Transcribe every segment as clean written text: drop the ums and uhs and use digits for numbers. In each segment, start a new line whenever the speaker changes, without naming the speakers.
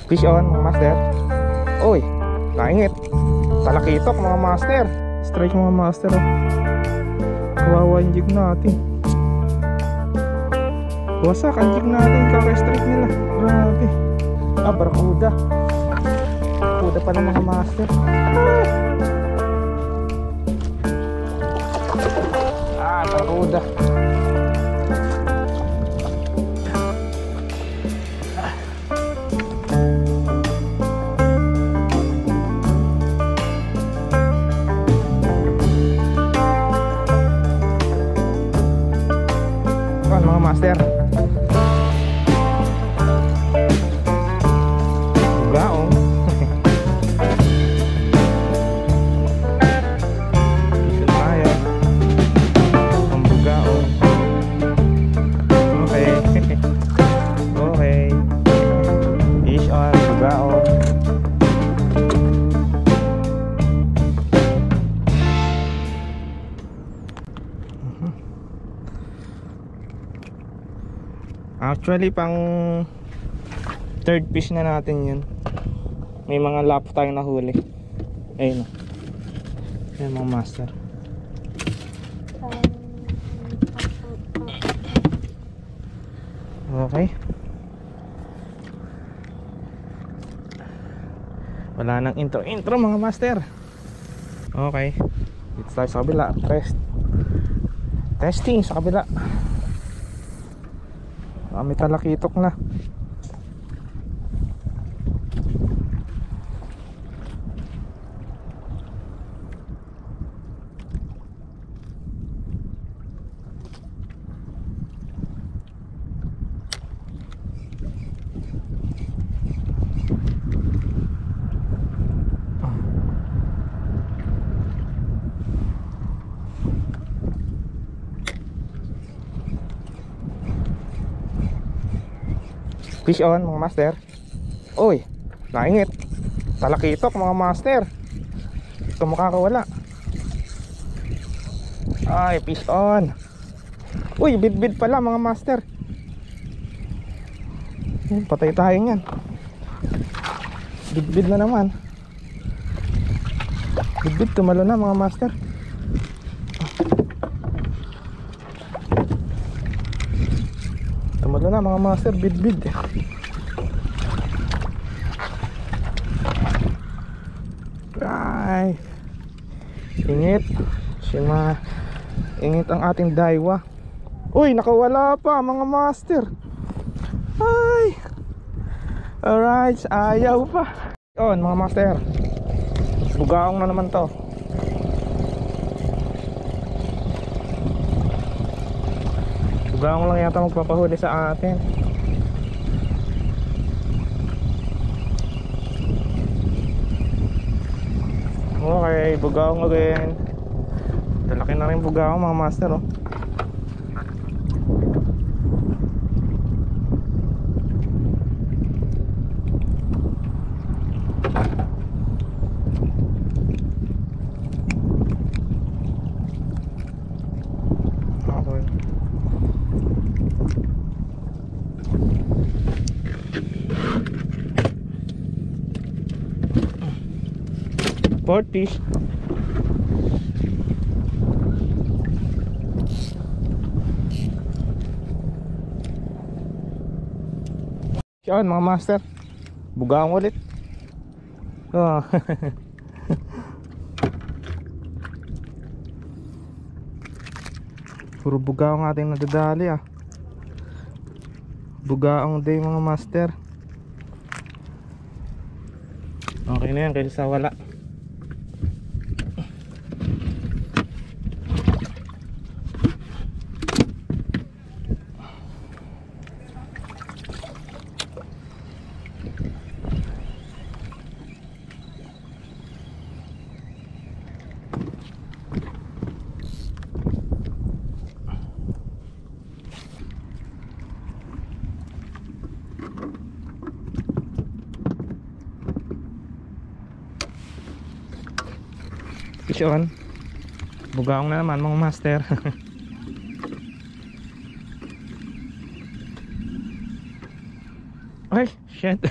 Fish on mga master. Uy, naingit. Talakitok mga master. Strike mga master oh. Kawawa yung jig natin. Wasak ang jig natin, kaka-strike nila. Grabe. Barracuda. Barracuda pala mga master. Barracuda. Mga master, bugaong. Isun tayo ang bugaong. Okay. Okay, fish on bugaong. Actually pang third fish na natin yun. May mga lap tayong nahuli. Ayun o. Ayun mga master. Okay. Wala nang intro mga master. Okay, dito tayo sa kabila. Testing sa kabila. May talakitok na. Fish on mga master. Uy, naingit. Talakitok mga master. Ito makakawala. Ay, fish on. Uy, bid pala mga master. Patay tayo yan. Bid na naman. Bid tumalo na mga master. Tumalo na mga master, bid. Ay, ingit. Ingit ang ating daiwa. Uy, nakawala pa mga master. Ay, alright, ayaw pa. Yun mga master, bugaong na naman to. Bugaong lang yata magpapahuli sa atin. Okay, bugaong again. Lalaki na rin bugaong mga master oh. Fourth fish. Yan mga master, bugaong ulit. Oh. Puro bugaong ating nadadali ah. Bugaong day mga master. Okay na yan kaysa wala. Fish on. Bugaong na naman mga master. Ay, shit.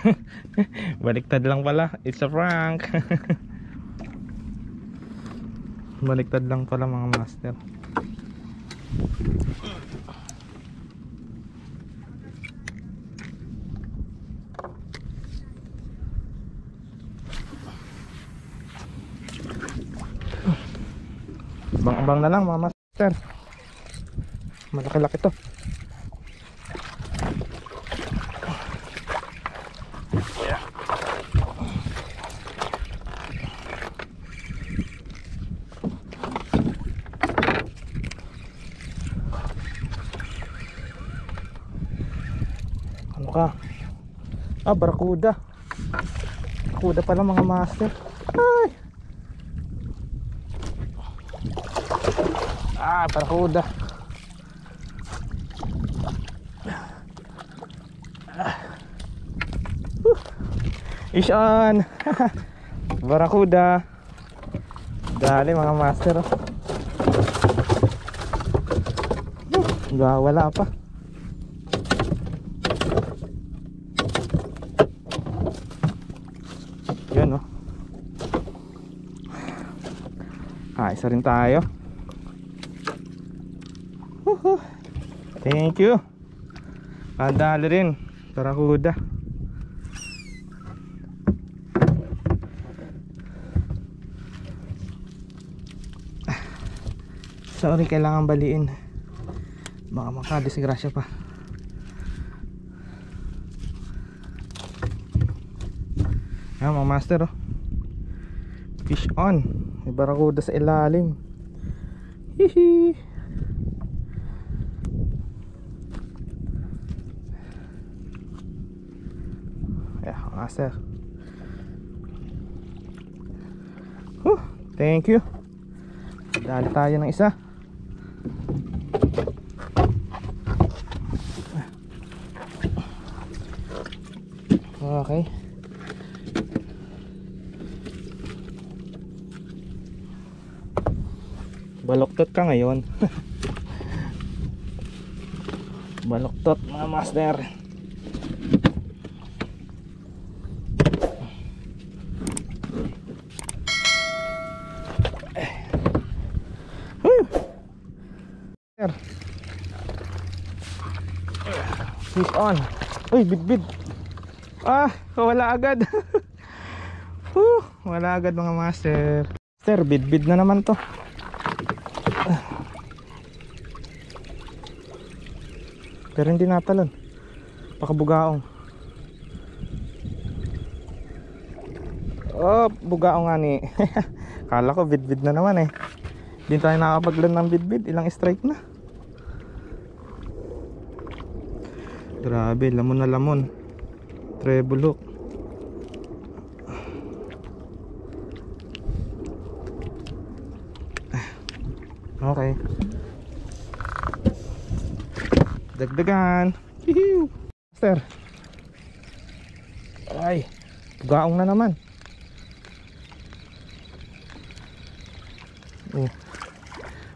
Baliktad lang pala. It's a prank. Baliktad lang pala mga master. Abang-abang na lang mga master. Malaki-laki to. Ano ka? Barakuda. Barakuda pala mga master. Ay! Barakuda. Fish on. Barakuda. Dali mga master. Wala pa. Yun oh. Isa rin tayo. Thank you. Dali rin. Barakuda. Sorry, kailangan baliin. Baka makadisgrasya pa. Ayan mga master oh. Fish on. May barakuda sa ilalim. Hihi. Ayan master. Thank you. Dali tayo ng isa. Okay. Baloktot ka ngayon. Baloktot mga master. Fish on. Uy, bid. Wala agad. Wala agad mga master. Master, bid na naman to. Pero hindi natalon. Pakabugaong. Bugaong nga ni. Kala ko bid na naman eh. Hindi tayo nakapaglan ng bid. Ilang strike na. Grabe, lamon na lamon. Treble hook. Okay. Dagdagan. Master. Ay, bugaong na naman.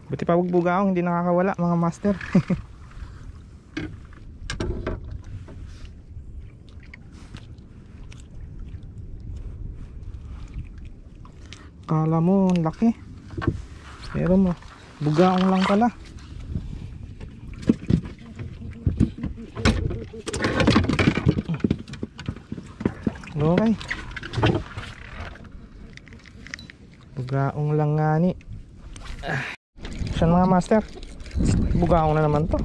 Buti pa bugaong, hindi nakakawala mga master. Kala mo laki, pero mo bugaong lang pala. Okay, bugaong lang nga ni. Saan mga master? Bugaong na naman to.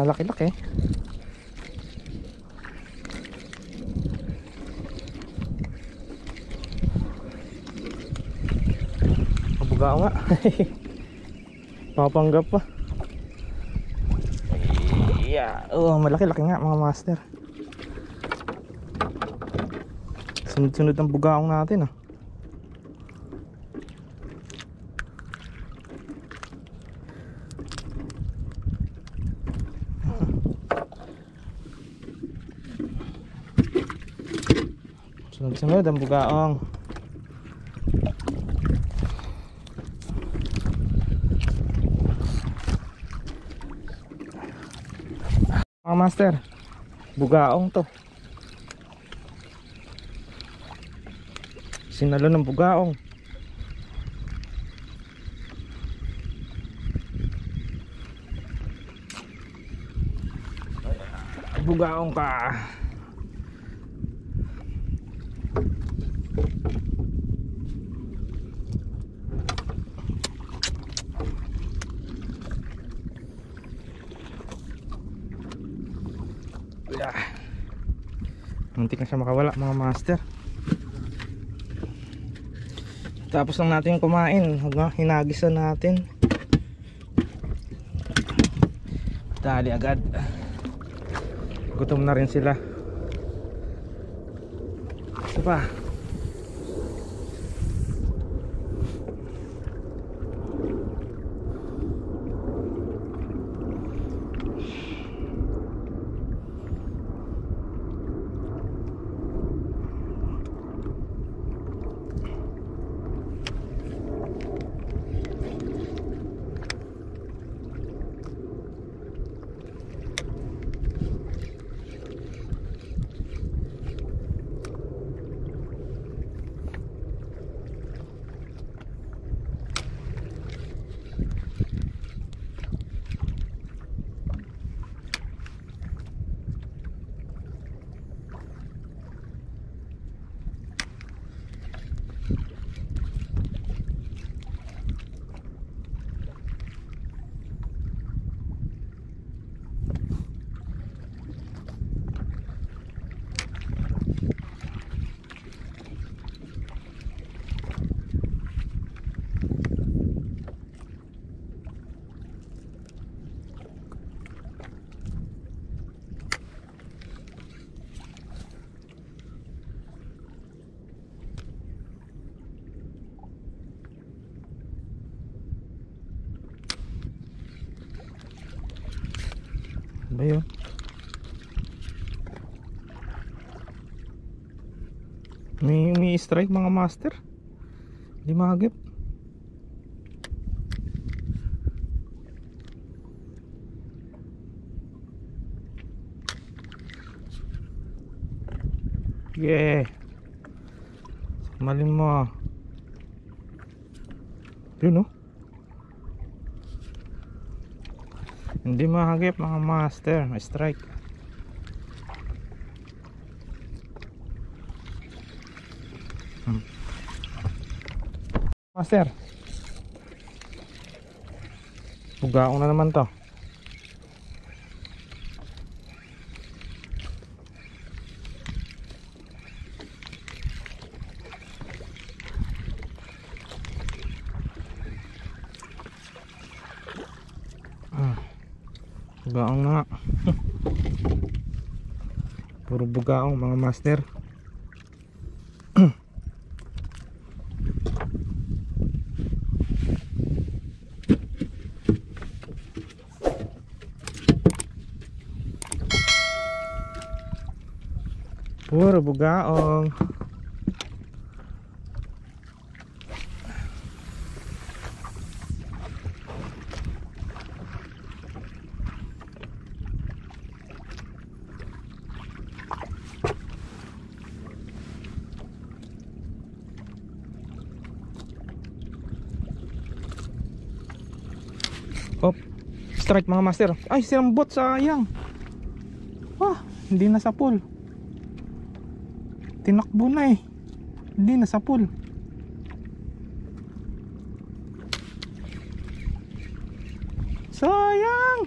Malaki-laki. Bugaong nga. Papanggap pa. Malaki-laki nga mga master. Sunod-sunod ang bugaong natin ah. Sunod-sunod ang bugaong. Mga master, bugaong to. Sinalo ng bugaong. Bugaong ka. Muntik na siya makawala mga master. Tapos lang natin kumain, hinagisan natin. Dali agad. Gutom na rin sila. Ito pa. Ba yun? May strike mga master. Hindi mahagip. Yeah. Malin mo. Yun, no? Hindi mahagip mga master. May strike. Master, bugaong na naman to. Bugaong na. Puro bugaong mga master. Puro bugaong. Oh, strike mga master. Ay, sirambot, sayang. Ah, hindi na sa pool. Tinakbo na eh. Hindi na sa pool. Sayang.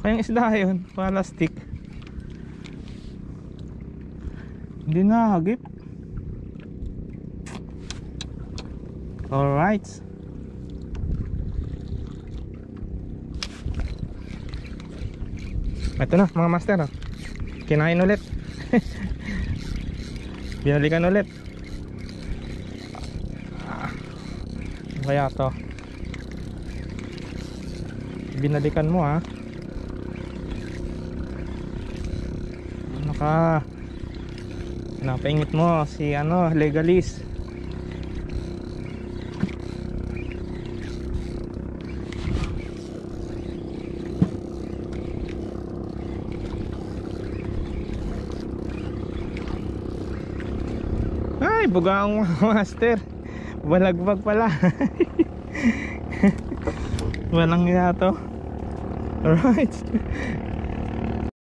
Kayang isda yun, plastic. Hindi na hagip. Alright. Ito na mga master, oh. Kinain ulit. Binalikan ulit. Ano kaya to? Binalikan mo, ha. Ano ka? Napaingit mo si ano, legalist. bugaong mga master. Balagbag pala. Walang nga to. Alright.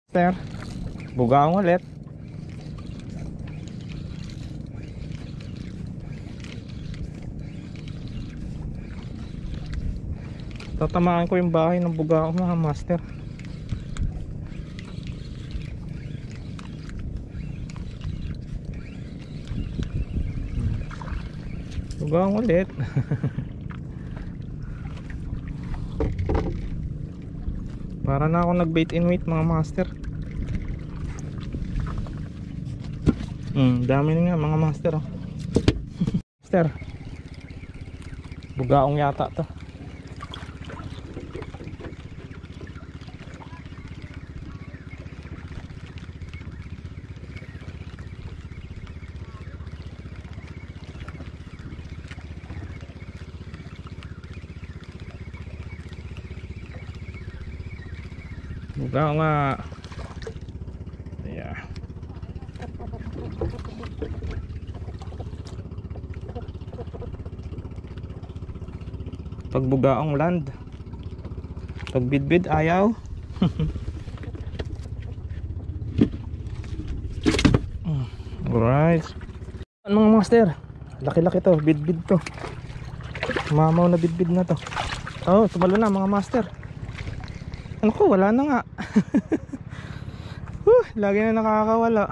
Master, bugaong ulit. Tatamaan ko yung bahay ng bugaong mga master. Bugaong ulit. Para na ako nag bait and wait mga master. Dami na nga mga master, oh. Master, bugaong yata to. Bugaong nga. Yeah. Pag bugaong land, pag bidbid ayaw. Alright. Ano mga master? Laki-laki to, bidbid to. Mamaw na bidbid na to. Oh, tumalo na mga master. Ano ko, wala na nga. Lagi na nakakawala.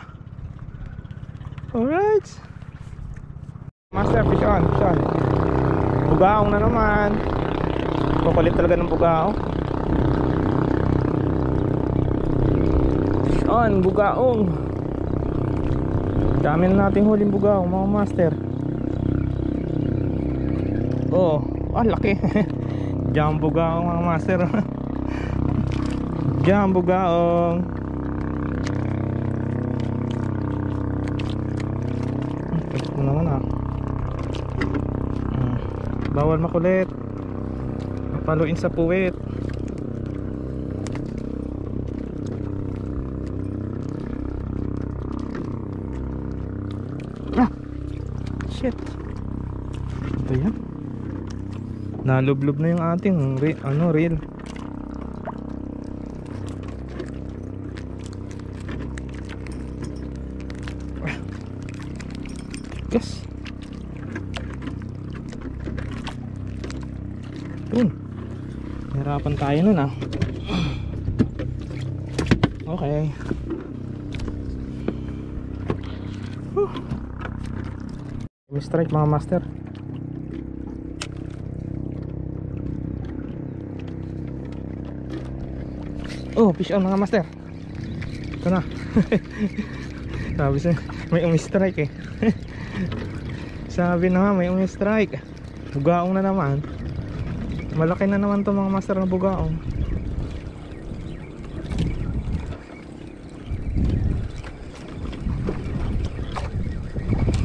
Alright. Master, fish on, fish on. Bugaong na naman. Kukulit talaga ng bugaong. Fish on, bugaong. Dami na nating huling bugaong mga master. Oh, laki. Jumbo bugaong mga master. Jumbo bugaong. Pagkat mo naman bawal makulit. Mapaluin sa puwit. Shit. Ito yan. Nalublob na yung ating reel. Tigas. Hirapan tayo nun Okay. May strike mga master. Oh, fish on mga master. Ito na. Sabi siya, may umi-strike eh. Sabi na nga, may umi-strike. Bugaong na naman. Malaki na naman to mga master na bugaong.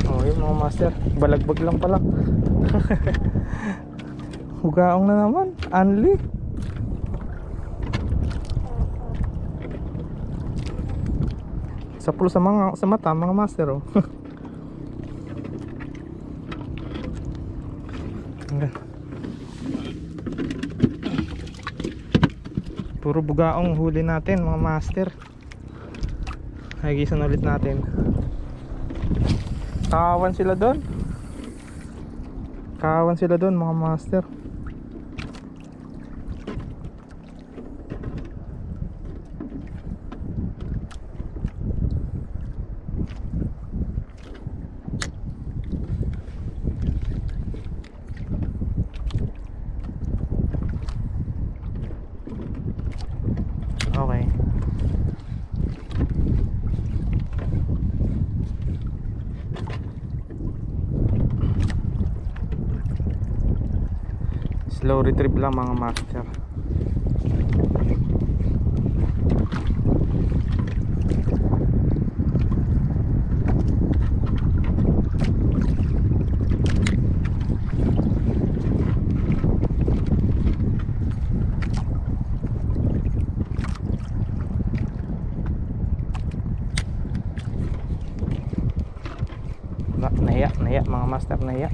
Oh, yun mga master. Balagbag lang pala. Bugaong na naman. Anli. Sapul sa mata mga master, oh. Puro bugaong huli natin mga master. Hagisan ulit natin. Kawan sila doon. Kawan sila doon mga master. Okay. Slow retrieve lang mga master. master na iya.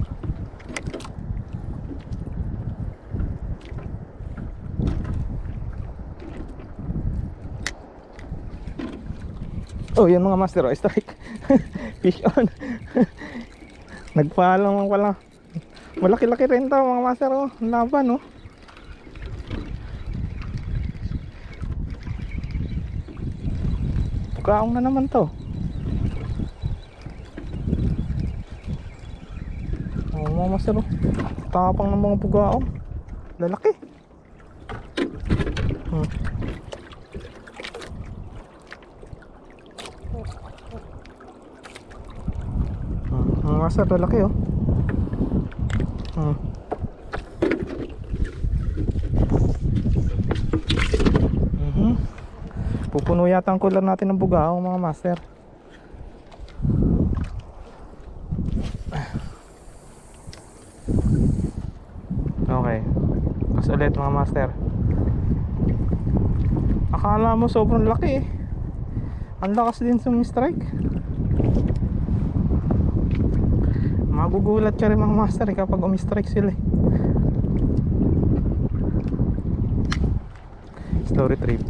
Oh, yan mga master, oh, strike. Fish on. Nagpaalam lang pala. Malaki-laki rin to mga master, oh. Ang laban, oh. Bukaong na naman to. Oh, mga master, oh. Tapang ng mga bukaong. Lalaki. Mga master, lalaki, oh. Pupuno yata ang cooler natin ng bugaong mga master. Okay, mas ulit mga master. Akala mo sobrang laki, eh. Ang lakas din sumi-strike. Magugulat ka rin mga master, eh, kapag umi-strike sila, eh. Slow retrieve.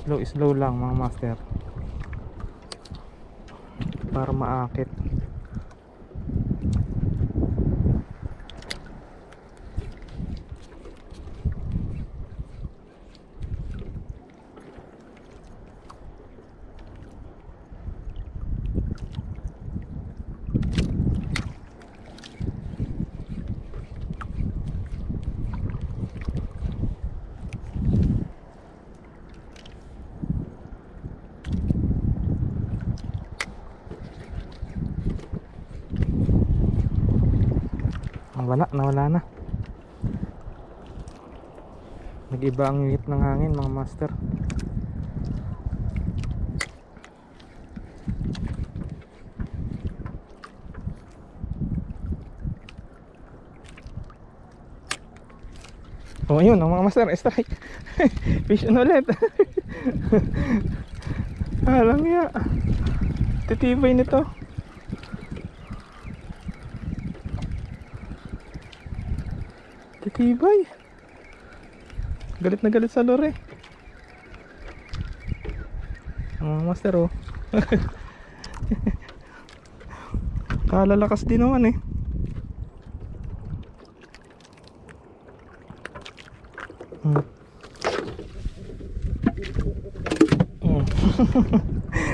Slow lang mga master, para maakit. Nawala na. Nag-iba ang unit ng hangin mga master. Oh, yun ang mga master, strike. Fish on ulit. Alam niya, titibay nito. Tibay. Galit na galit sa lure. Ang master, oh. Kalalakas din naman, eh.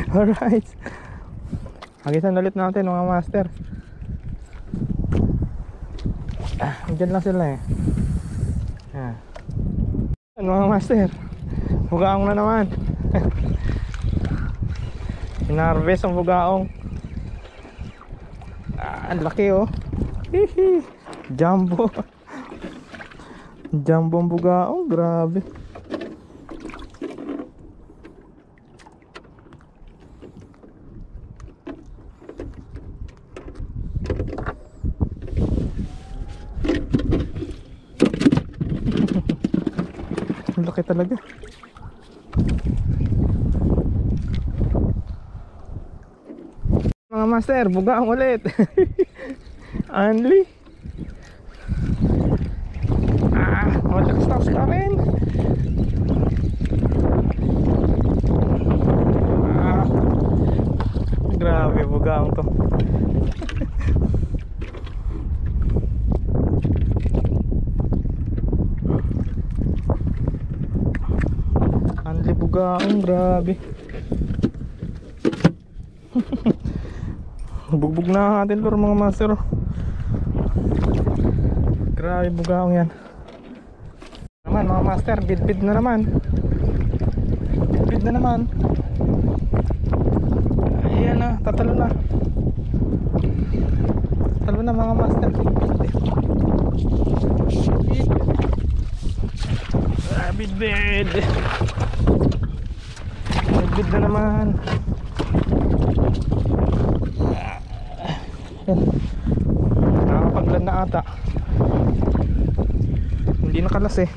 Alright. Hagisan ulit natin mga master. Diyan lang sila, eh. Mga master, bugaong na naman. Hinarvest ang bugaong. Ang laki, oh. Hihi. Jumbo. Jumbo ang bugaong, grabe. Laki talaga. Mga master, bugaong ulit. Only. Malakas ka rin. Grabe, bugaong to. Bugaong, grabe. Bugbog na natin lor mga master. Grabe bugaong yan. Naman mga master, bid na naman. Bid na naman. Ayan na, tatalo na. Tatalo na mga master. Bid. Bid na naman. Nakakapaglan na ata. Hindi nakalas, eh.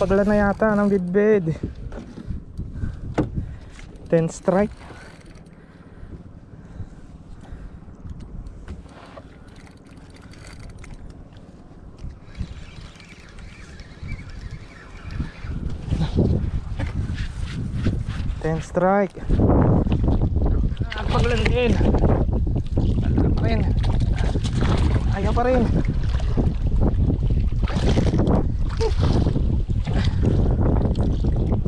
Nakapagla na yata ng bidbid. 10 strike. Nakapaglandin. Wala pa rin. Ayaw pa rin.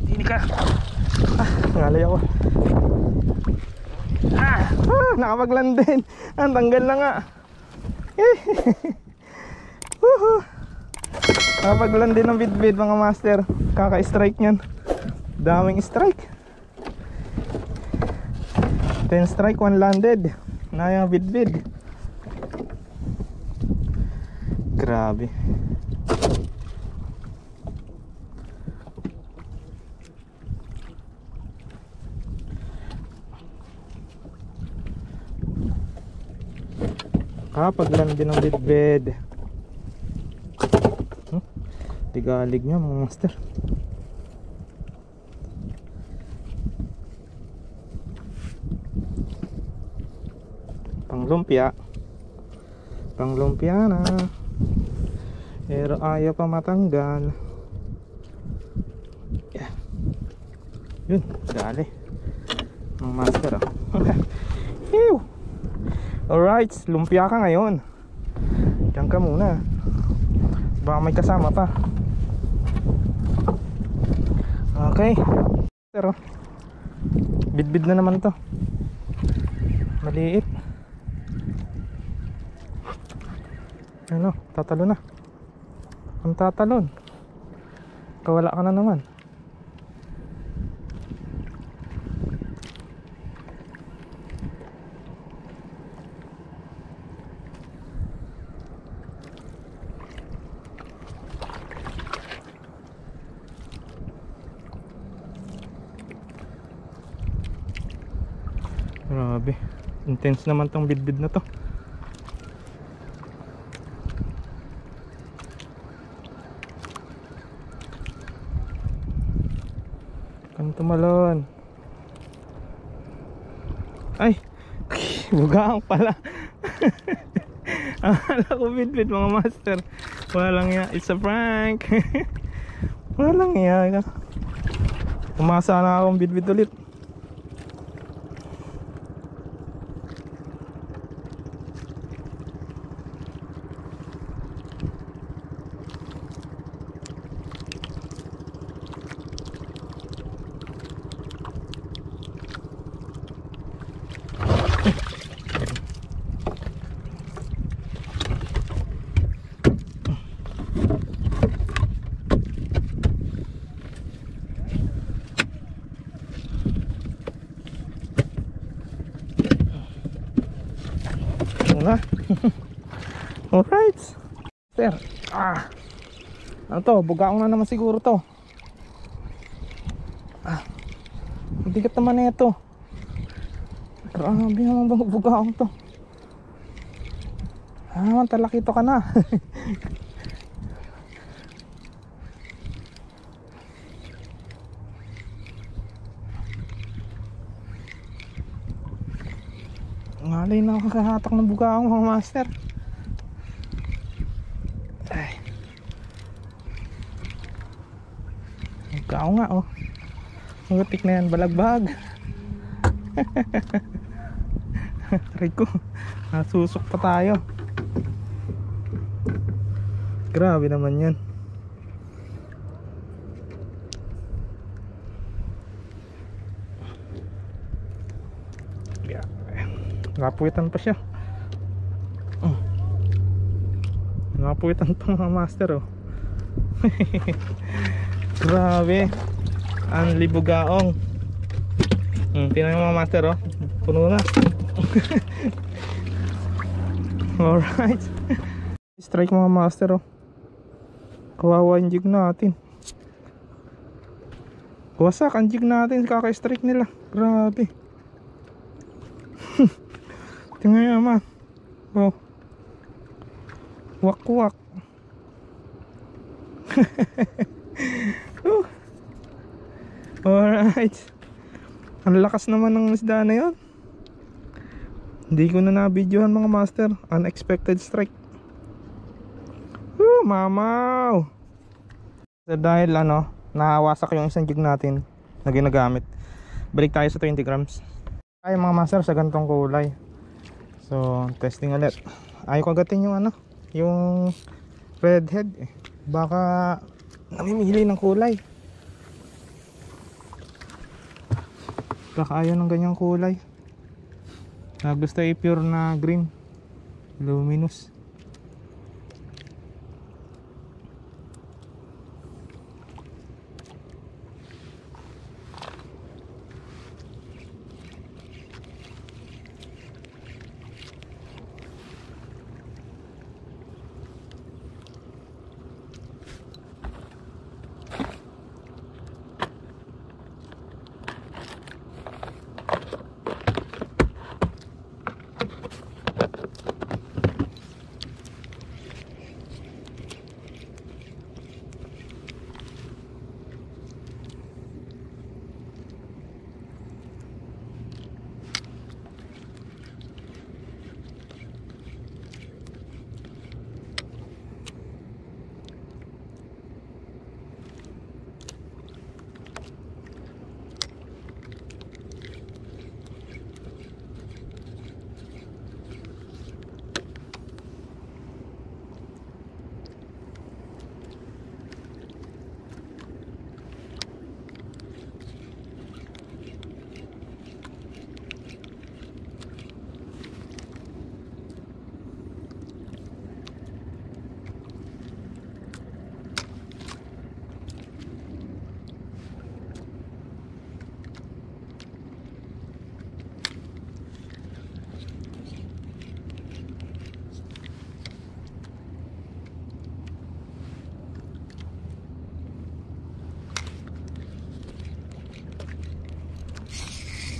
Hindi ka. Ngalay ako. Nakapaglandin. Ang tanggal na nga. Nakapaglandin ng bidbid mga master. Kaka-strike nyan. Daming strike. 10 strike, 1 landed. Na yung bidbid. Grabe. Paglandin ng bidbid. Tigalig niya mga master. Panglumpia na, pero ayaw pa matanggal. Yun, dali ang master. Alright, lumpia ka ngayon. Diyan ka muna, baka may kasama pa. Okay, pero bidbid na naman to. Maliit. Ano, tatalo na. Ang tatalon. Kawala ka na naman. Grabe. Intense naman tong bidbid na to. Tumalon. Ay, bugaang pala. Akala ko bidbid mga master. Walang ya, it's a prank. Walang ya. Umasa na akong bidbid ulit. Alright. Sir. Ano to? Bugaong na naman siguro to. Bigat naman na ito. Grabe naman bang bugaong to. Talakito ka na. Ngalay na ako kakahatak ng bugaong mga master. Ay. Bugaong nga oh. Magutik na yan, balagbag. Rico, nasusok pa tayo. Grabe naman yan. Napuwitan pa siya. Napuwitan pa mga master oh. Grabe. Ang libugaong. Tingnan yung mga master oh. Puno na. Alright. Strike mga master oh. Kawawa yung jig natin. Wasak ang jig natin. Kaka-strike nila. Grabe. Tingnan naman. Oh. Wak-wak. Alright. Ang lakas naman ng isda na yun. Hindi ko na na-videohan mga master. Unexpected strike. Mamaw. So, dahil nawasak yung isang jig natin na ginagamit, balik tayo sa 20 grams. Ay mga master, sa gantong kulay. So testing ulit. Ayaw ko agatin yung yung redhead baka namimili ng kulay. Baka ayaw ng ganyang kulay. Gusto i-pure na green, luminous.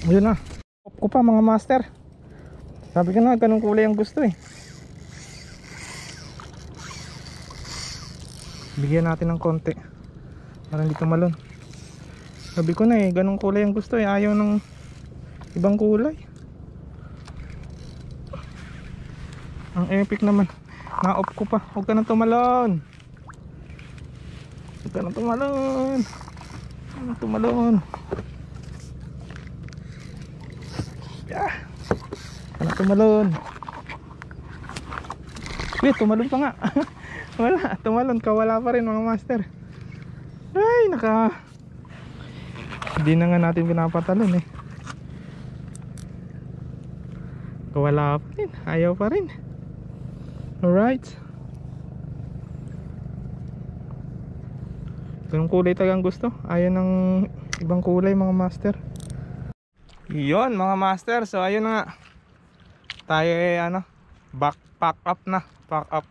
Yun na. Off ko pa mga master. Sabi ko na ganun kulay ang gusto Bigyan natin ng konti para hindi tumalon. Sabi ko na ganun kulay ang gusto Ayaw ng ibang kulay. Ang epic naman. Na-off ko pa. Huwag ka nang tumalon. Huwag ka nang tumalon. Huwag ka nang tumalon. Anak tumalon. Wait, tumalon pa nga. Wala, tumalon ka, wala pa rin mga master. Ay, hindi na nga natin pinapatalon Wala pa rin, ayaw pa rin. Alright. Ganun kulay talagang gusto. Ayaw ng ibang kulay mga master. Yun mga master, so ayun na nga. Tayo pack up.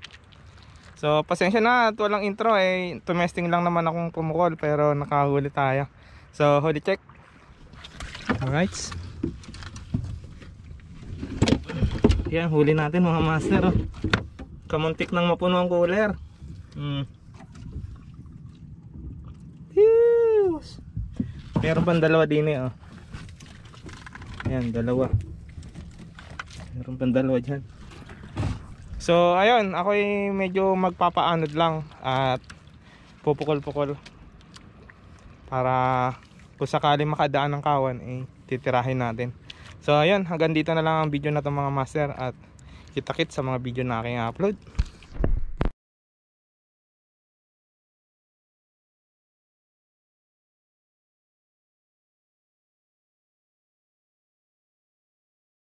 So pasensya na at walang intro tumesting lang naman akong pumukol pero nakahuli tayo. So huli check. Alright. Yan, huli natin mga master Kamuntik nang mapuno ang cooler. Meron pang dalawa din Ayan, dalawa. Meron pang dalawa dyan. So ayun, ako'y medyo magpapaanod lang at pupukol-pukol para kung sakaling makadaan ng kawan titirahin natin. So ayun, hanggang dito na lang ang video na to mga master at kita-kits sa mga video na aking upload.